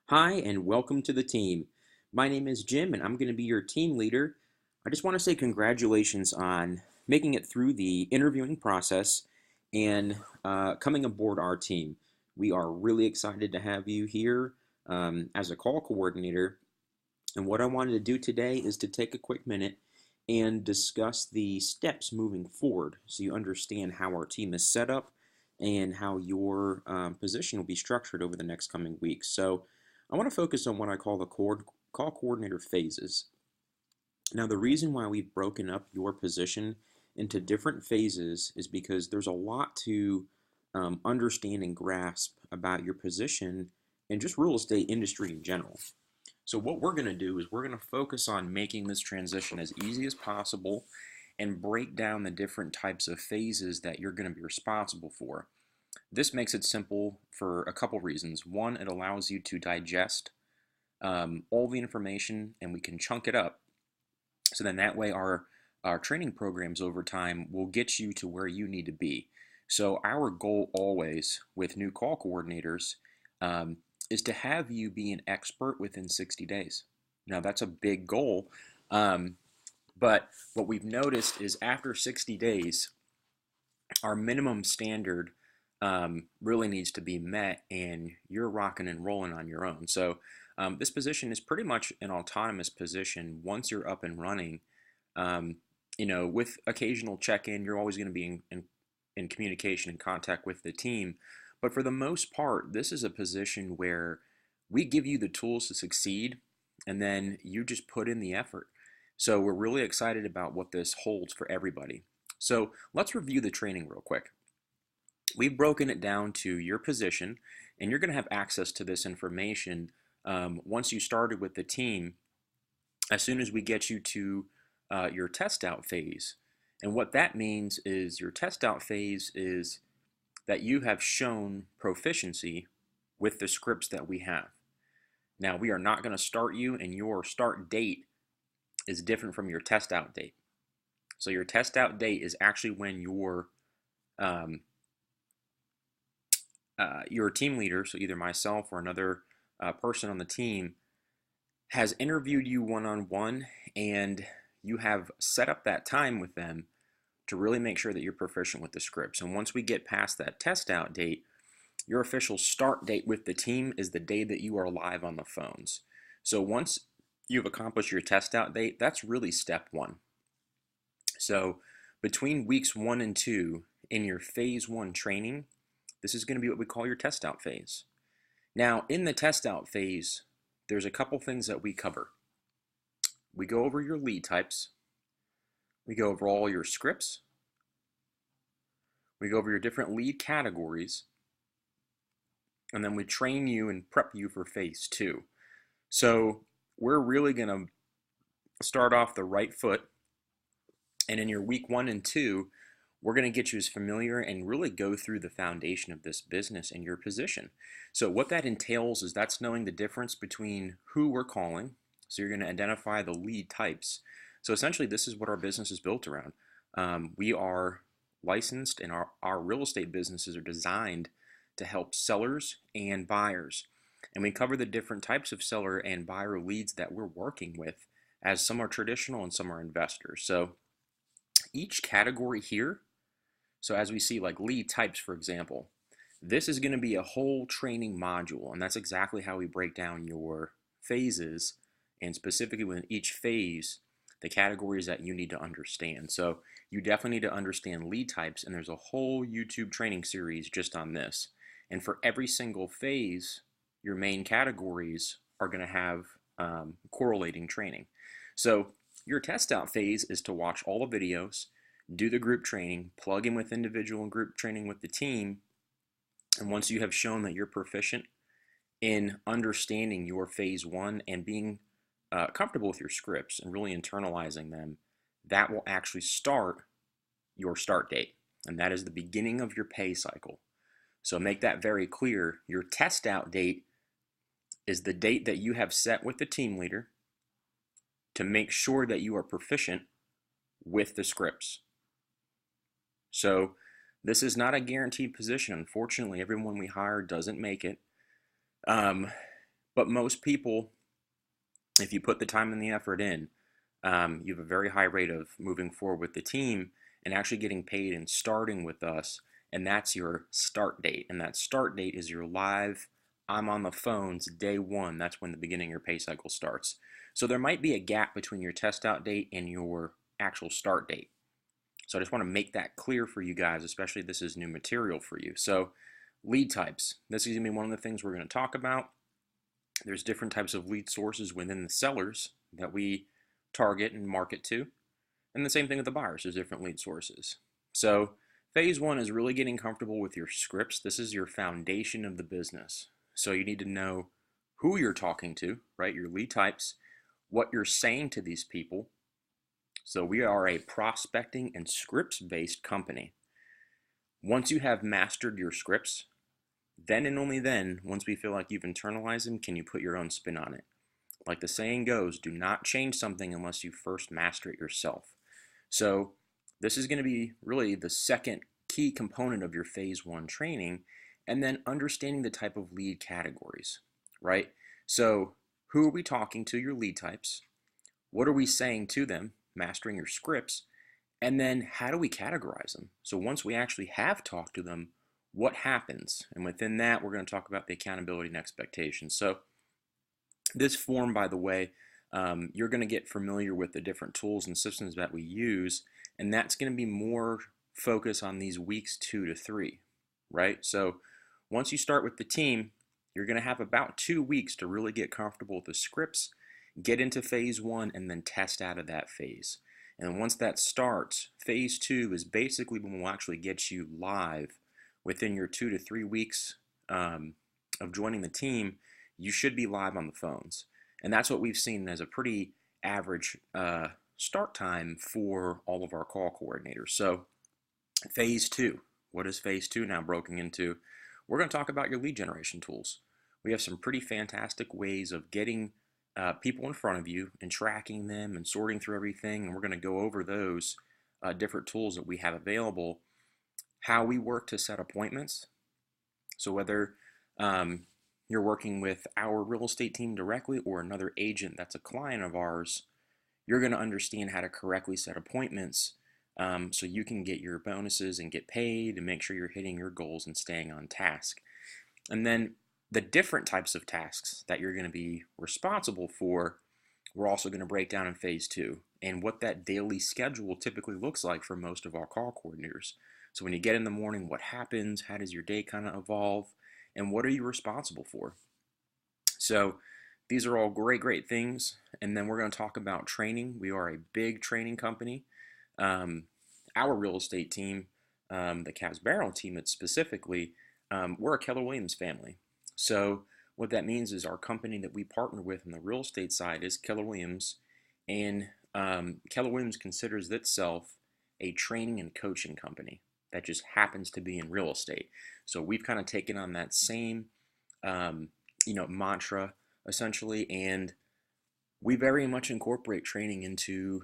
Hi, and welcome to the team. My name is Jim, and I'm going to be your team leader. I just want to say congratulations on making it through the interviewing process and coming aboard our team. We are really excited to have you here as a call coordinator. And what I wanted to do today is to take a quick minute and discuss the steps moving forward so you understand how our team is set up and how your position will be structured over the next coming weeks. So I want to focus on what I call the call coordinator phases. Now, the reason why we've broken up your position into different phases is because there's a lot to understand and grasp about your position and just real estate industry in general. So what we're going to do is we're going to focus on making this transition as easy as possible and break down the different types of phases that you're going to be responsible for. This makes it simple for a couple reasons. One, it allows you to digest all the information and we can chunk it up. So then that way our training programs over time will get you to where you need to be. So our goal always with new call coordinators is to have you be an expert within 60 days. Now that's a big goal, but what we've noticed is after 60 days, our minimum standard really needs to be met, and you're rocking and rolling on your own. So this position is pretty much an autonomous position once you're up and running. Um, with occasional check-in, you're always going to be in communication and contact with the team. But for the most part, this is a position where we give you the tools to succeed, and then you just put in the effort. So we're really excited about what this holds for everybody. So let's review the training real quick. We've broken it down to your position, and you're going to have access to this information once you started with the team as soon as we get you to your test out phase. And what that means is your test out phase is that you have shown proficiency with the scripts that we have. Now, we are not going to start you, and your start date is different from your test out date. So your test out date is actually when um, your team leader, so either myself or another person on the team, has interviewed you one-on-one, and you have set up that time with them to really make sure that you're proficient with the scripts. And once we get past that test out date, your official start date with the team is the day that you are live on the phones. So once you've accomplished your test out date, that's really step one. So between weeks 1 and 2 in your phase 1 training, this is going to be what we call your test out phase. Now, in the test out phase, there's a couple things that we cover. We go over your lead types. We go over all your scripts. We go over your different lead categories. And then we train you and prep you for phase 2. So we're really going to start off the right foot. And in your week 1 and 2, we're going to get you as familiar and really go through the foundation of this business and your position. So what that entails is that's knowing the difference between who we're calling. So you're going to identify the lead types. So essentially, this is what our business is built around. We are licensed, and our real estate businesses are designed to help sellers and buyers. And we cover the different types of seller and buyer leads that we're working with, as some are traditional and some are investors. So each category here, so as we see like lead types, for example, this is going to be a whole training module, and that's exactly how we break down your phases, and specifically within each phase, the categories that you need to understand. So you definitely need to understand lead types, and there's a whole YouTube training series just on this. And for every single phase, your main categories are going to have correlating training. So your test out phase is to watch all the videos, do the group training, plug in with individual and group training with the team, and once you have shown that you're proficient in understanding your phase 1 and being comfortable with your scripts and really internalizing them, that will actually start your start date. And that is the beginning of your pay cycle. So make that very clear. Your test out date is the date that you have set with the team leader to make sure that you are proficient with the scripts. So this is not a guaranteed position. Unfortunately, everyone we hire doesn't make it. But most people, if you put the time and the effort in, you have a very high rate of moving forward with the team and actually getting paid and starting with us. And that's your start date. And that start date is your live, I'm on the phones, day one. That's when the beginning of your pay cycle starts. So there might be a gap between your test out date and your actual start date. So I just want to make that clear for you guys, especially if this is new material for you. So lead types. This is going to be one of the things we're going to talk about. There's different types of lead sources within the sellers that we target and market to. And the same thing with the buyers. There's different lead sources. So phase one is really getting comfortable with your scripts. This is your foundation of the business. So you need to know who you're talking to, right? Your lead types, what you're saying to these people. So we are a prospecting and scripts-based company. Once you have mastered your scripts, then and only then, once we feel like you've internalized them, can you put your own spin on it. Like the saying goes, do not change something unless you first master it yourself. So this is going to be really the second key component of your phase one training, and then understanding the type of lead categories, right? So who are we talking to, your lead types? What are we saying to them, mastering your scripts? And then how do we categorize them? So once we actually have talked to them, what happens? And within that, we're going to talk about the accountability and expectations. So this form, by the way, you're going to get familiar with the different tools and systems that we use, and that's going to be more focus on these weeks 2 to 3, right? So once you start with the team, you're going to have about 2 weeks to really get comfortable with the scripts, get into phase one, and then test out of that phase. And once that starts, phase two is basically when we'll actually get you live within your 2 to 3 weeks of joining the team. You should be live on the phones. And that's what we've seen as a pretty average start time for all of our call coordinators. So phase two, what is phase two now broken into? We're going to talk about your lead generation tools. We have some pretty fantastic ways of getting people in front of you and tracking them and sorting through everything. And we're going to go over those different tools that we have available, how we work to set appointments. So whether you're working with our real estate team directly or another agent that's a client of ours, you're going to understand how to correctly set appointments so you can get your bonuses and get paid and make sure you're hitting your goals and staying on task. And then the different types of tasks that you're going to be responsible for, we're also going to break down in phase two and what that daily schedule typically looks like for most of our call coordinators. So when you get in the morning, what happens? How does your day kind of evolve? And what are you responsible for? So these are all great things. And then we're going to talk about training. We are a big training company. Our real estate team, the Cabs Barrel team specifically, we're a Keller Williams family. So what that means is our company that we partner with on the real estate side is Keller Williams. And Keller Williams considers itself a training and coaching company that just happens to be in real estate. So we've kind of taken on that same, mantra essentially, and we very much incorporate training into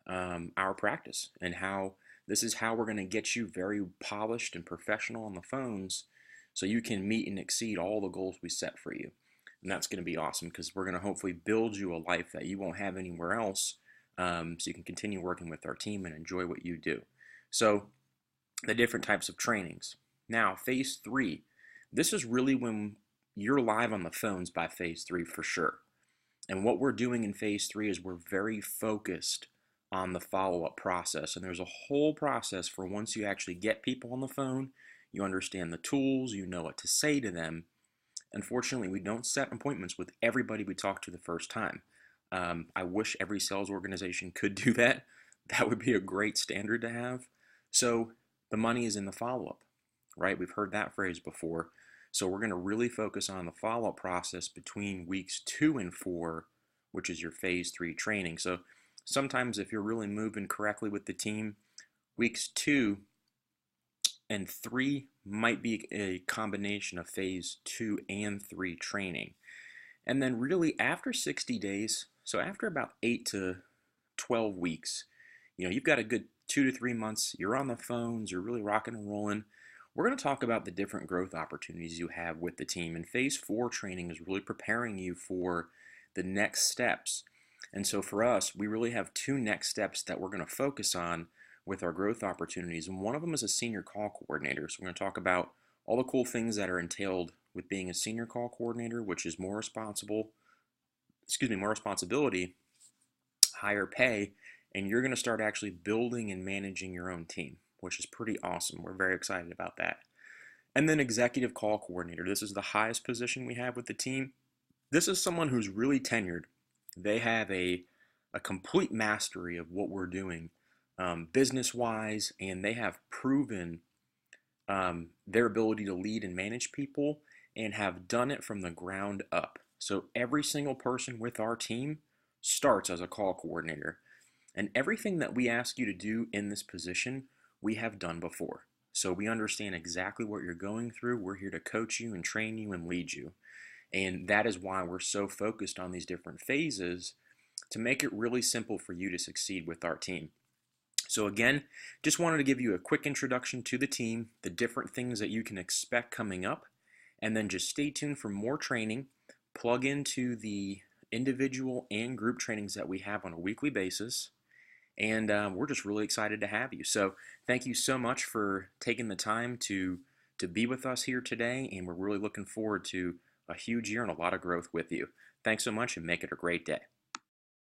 our practice and how this is how we're going to get you very polished and professional on the phones so you can meet and exceed all the goals we set for you. And that's going to be awesome because we're going to hopefully build you a life that you won't have anywhere else, so you can continue working with our team and enjoy what you do. So the different types of trainings. Now, phase three, this is really when you're live on the phones by phase three for sure. And what we're doing in phase three is we're very focused on the follow-up process. And there's a whole process for once you actually get people on the phone, you understand the tools, you know what to say to them. Unfortunately, we don't set appointments with everybody we talk to the first time. I wish every sales organization could do that. That would be a great standard to have. So the money is in the follow-up, right? We've heard that phrase before. So we're going to really focus on the follow-up process between weeks 2 and 4, which is your phase 3 training. So sometimes if you're really moving correctly with the team, weeks 2 and 3 might be a combination of phase 2 and 3 training. And then really after 60 days, so after about 8 to 12 weeks, you've got a good 2 to 3 months, you're on the phones, you're really rocking and rolling. we're going to talk about the different growth opportunities you have with the team. And phase 4 training is really preparing you for the next steps. And so for us, we really have two next steps that we're going to focus on with our growth opportunities. And one of them is a senior call coordinator. So we're going to talk about all the cool things that are entailed with being a senior call coordinator, which is more responsibility, higher pay, and you're going to start actually building and managing your own team, which is pretty awesome. We're very excited about that. And then executive call coordinator. This is the highest position we have with the team. This is someone who's really tenured. They have a complete mastery of what we're doing business-wise, and they have proven their ability to lead and manage people and have done it from the ground up. So every single person with our team starts as a call coordinator. And everything that we ask you to do in this position, we have done before. So we understand exactly what you're going through. We're here to coach you and train you and lead you. And that is why we're so focused on these different phases to make it really simple for you to succeed with our team. So again, just wanted to give you a quick introduction to the team, the different things that you can expect coming up, and then just stay tuned for more training. Plug into the individual and group trainings that we have on a weekly basis. And we're just really excited to have you. So thank you so much for taking the time to be with us here today. And we're really looking forward to a huge year and a lot of growth with you. Thanks so much and make it a great day.